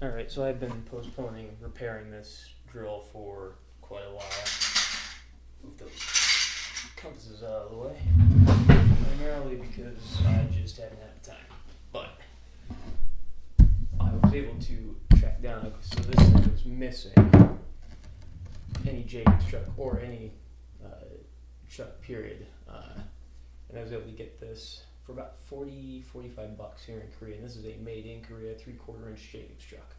Alright, so I've been postponing repairing this drill for quite a while. Move those compasses out of the way. Primarily because I just hadn't had the time. But I was able to track down, so this thing was missing any Jacobs truck or any truck period. And I was able to get this for about $40, $45 here in Korea. And this is a made in Korea 3/4 inch Jacobs truck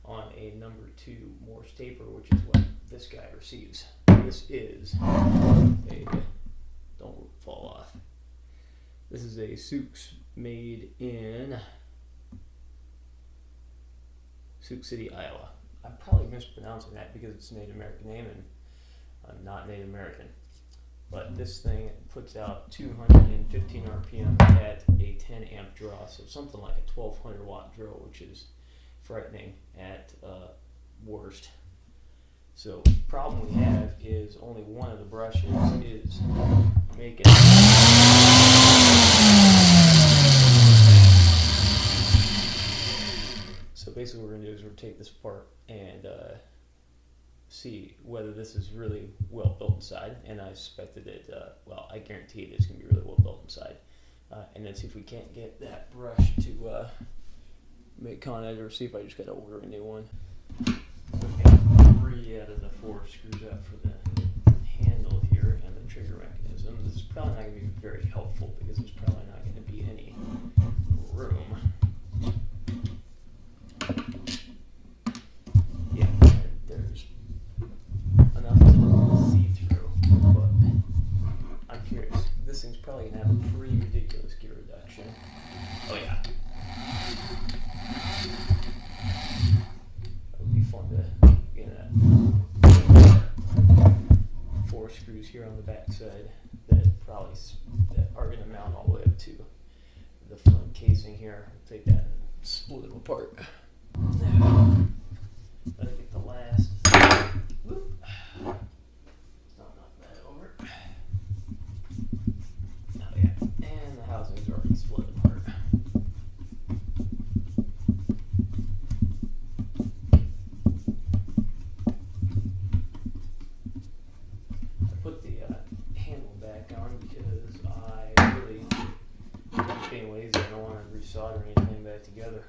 on a number 2 Morse taper, which is what this guy receives. This is a, don't fall off. This is a Sioux made in Sioux City, Iowa. I'm probably mispronouncing that because it's a Native American name and I'm not Native American. But this thing puts out 215 RPM at a 10 amp draw, so something like a 1200 watt drill, which is frightening at worst. So the problem we have is only one of the brushes is making So basically what we're going to do is we're going to take this apart and see whether this is really well built inside, and I suspected it, well, I guarantee it is going to be really well built inside, and then see if we can't get that brush to make contact, or see if I just got to order a new one. Okay, 3 out of the 4 screws up for the handle here and the trigger mechanism. This is probably not going to be very helpful because there's probably not going to be any room. Yeah, there's enough to see through, but I'm curious. This thing's probably going to have a pretty ridiculous gear reduction. Oh yeah. That would be fun to get that. 4 screws here on the back side that are going to mount all the way up to the front casing here. Take that and split them apart. Let it get the last. Whoop. Not knock that over. Oh yeah, and the housings are already split apart. I put the handle back on because I really, being lazy, I don't want to resolder anything back together.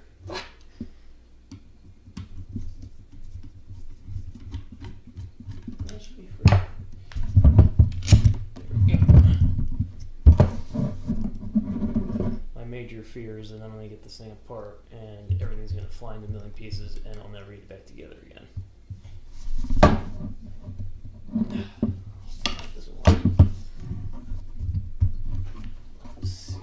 That should be free. There we go. My major fear is that I'm going to get this thing apart and everything's going to fly into a million pieces and I'll never get it back together again. That doesn't work. Let's see.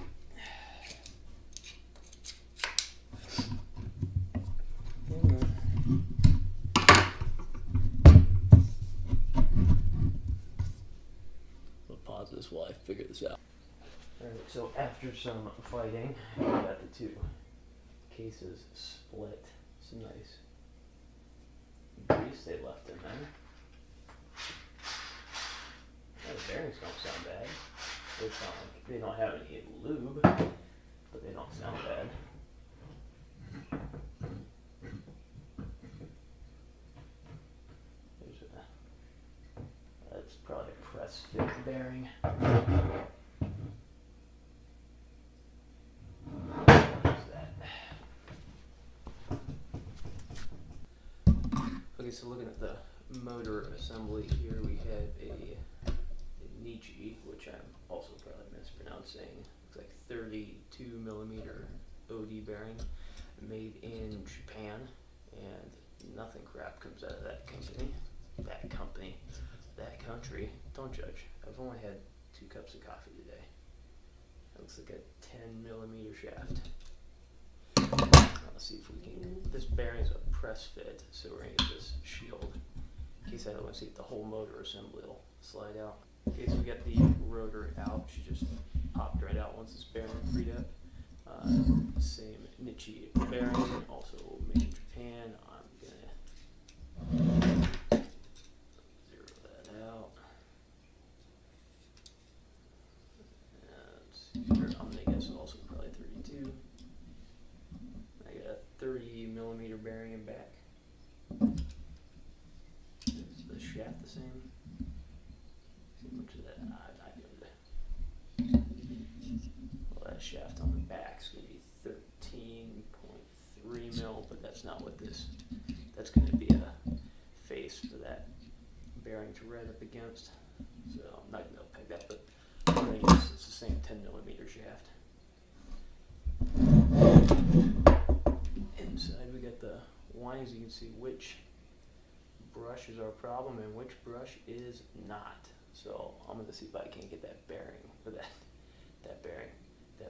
I'll pause this while I figure this out. Alright, so after some fighting, we got the 2 cases split. Some nice grease they left in there. Now the bearings don't sound bad. They sound like they don't have any lube, but they don't sound bad. That's probably a press fit bearing. Okay, so looking at the motor assembly here, we have a Nichi, which I'm also probably mispronouncing. It's like 32 millimeter OD bearing, made in Japan, and nothing crap comes out of that country. Don't judge. I've only had 2 cups of coffee today. That looks like a 10 millimeter shaft. Let's see if we can. This bearing's a press fit, so we're gonna get this shield in case I don't want to see if the whole motor assembly will slide out. Okay, so we got the rotor out. She just popped right out once this bearing freed up. Same Nichi bearing, also made in Japan. I'm gonna zero that out. Let's see here. I'm gonna guess also probably 32. I got a 30 50mm bearing and back. Is the shaft the same? See how much of that? I give it. Well, that shaft on the back is going to be 13.3 mil, but that's not what this. That's going to be a face for that bearing to red up against. So I'm not going to peg that, but I think it's the same 10mm shaft. Inside we got the windings. You can see which brush is our problem and which brush is not. So I'm going to see if I can get that bearing, or that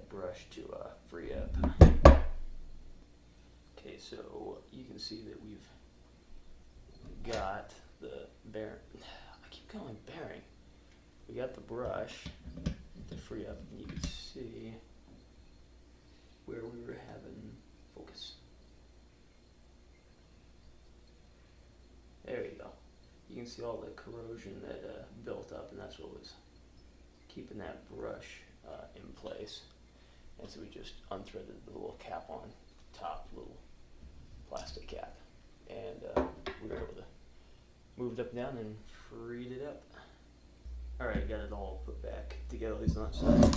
brush to free up. Okay, so you can see that we've got the bearing. I keep calling bearing. We got the brush to free up, and you can see where we were having focus. There you go. You can see all the corrosion that built up, and that's what was keeping that brush in place. And so we just unthreaded the little cap on top, little plastic cap, and we were able to move it up and down and freed it up. Alright, got it all put back together, at least on that side.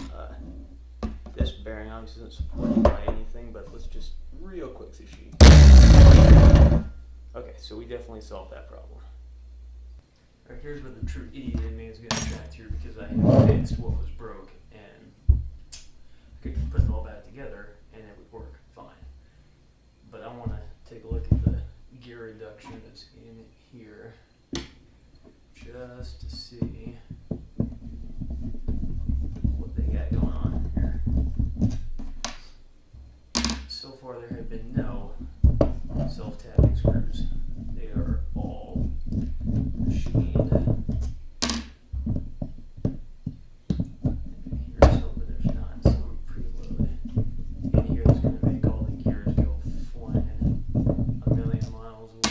This bearing obviously isn't supported by anything, but let's just real quick see if she. Okay, so we definitely solved that problem. Alright, here's where the true idiot in me is going to shine through, because I had fixed what was broke, and I could put it all back together and it would work fine. But I want to take a look at the gear reduction that's in here, just to see what they got going on here. So far there have been no self-tapping screws. They are all machined. Here's hoping there's not some preload in here that's going to make all the gears go flying a million miles away.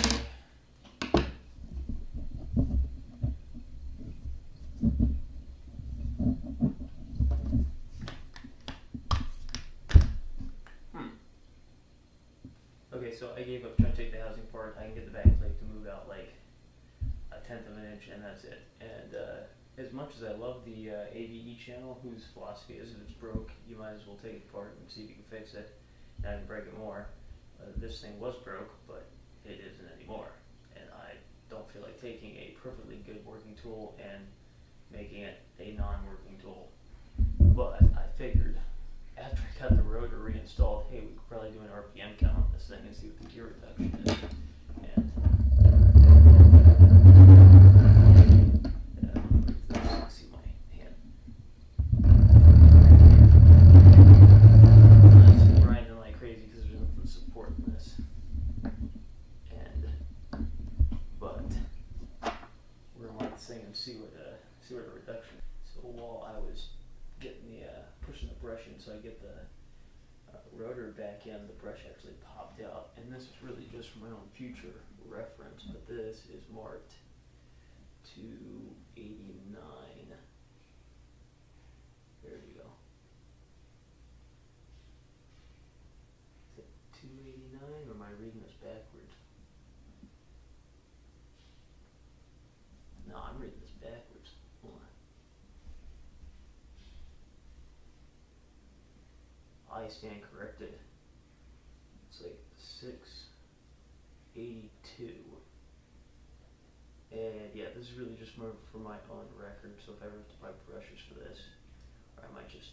Okay, so I gave up trying to take the housing apart. I can get the back plate to move out like 1/10 of an inch, and that's it. And as much as I love the AVE channel, whose philosophy is if it's broke, you might as well take it apart and see if you can fix it, and I can break it more. This thing was broke, but it isn't anymore. And I don't feel like taking a perfectly good working tool and making it a non-working tool. But I figured, after I got the rotor reinstalled, hey, we could probably do an RPM count on this thing and see what the gear reduction is. And see my hand. It's grinding like crazy because there's nothing supporting this. But we're gonna let this thing and see what the reduction. So while I was getting the pushing the brush in, so I get the rotor back in, the brush actually popped out, and this is really just for my own future reference, but this is marked 289. There you go. Is it 289, or am I reading this backwards? No, I'm reading this backwards. Hold on. I stand corrected. It's like 682. And yeah, this is really just more for my own record, so if I ever have to buy brushes for this, or I might just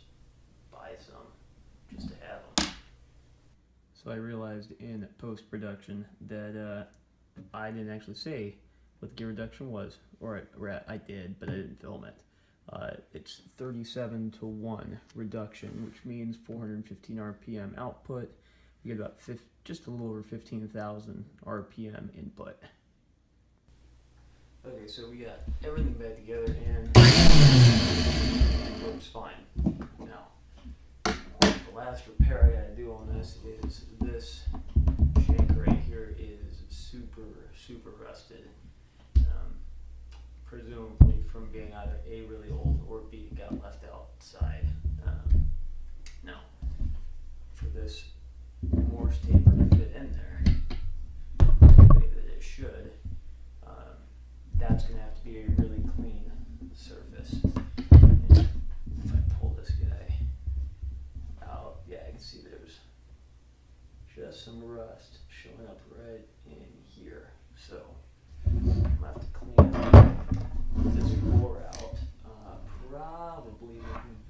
buy some just to have them. So I realized in post-production that I didn't actually say what the gear reduction was, or I did, but I didn't film it. It's 37-to-1 reduction, which means 415 RPM output. You get about just a little over 15,000 RPM input. Okay, so we got everything back together and it works fine. Now, the last repair I gotta do on this is this shank right here is super rusted. Presumably from being either A, really old, or B, it got left outside. Now, for this Morse taper to fit in there, some rust showing up right in here. So I'm gonna have to clean this floor out. Probably with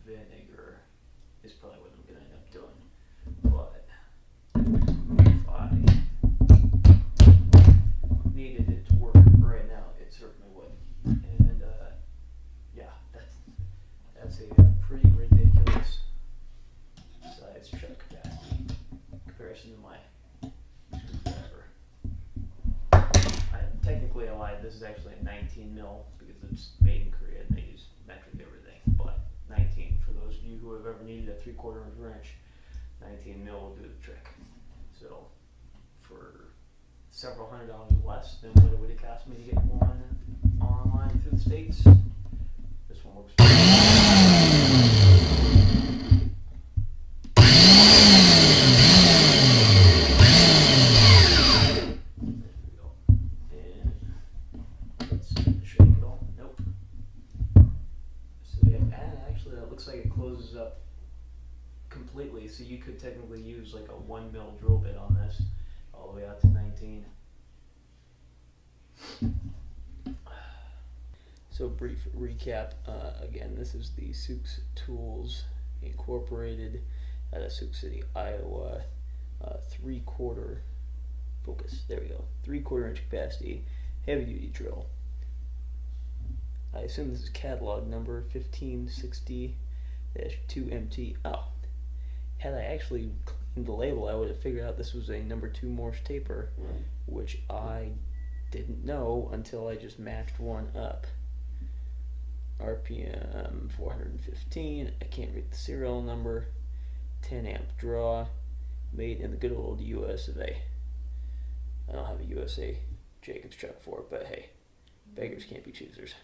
vinegar is probably what I'm gonna end up doing. But if I needed it to work right now, it certainly would. And yeah, that's a pretty ridiculous size truck capacity in comparison to my screwdriver. Technically I lied, this is actually a 19 mil because it's made in Korea and they use metric everything, but 19, for those of you who have ever needed a 3/4 inch wrench, 19 mil will do the trick. So for several $100s less than what it would have cost me to get one online through the States, this one works. Looks like it closes up completely, so you could technically use like a 1 mil drill bit on this all the way out to 19. So brief recap, again, this is the Sioux Tools Incorporated out of Sioux City, Iowa, 3/4 focus, there we go, 3/4 inch capacity, heavy duty drill. I assume this is catalog number 1560-2MT. Oh, had I actually cleaned the label, I would have figured out this was a number 2 Morse taper, which I didn't know until I just matched one up. RPM 415, I can't read the serial number, 10 amp draw, made in the good old US of A. I don't have a USA Jacobs chuck for it, but hey, beggars can't be choosers.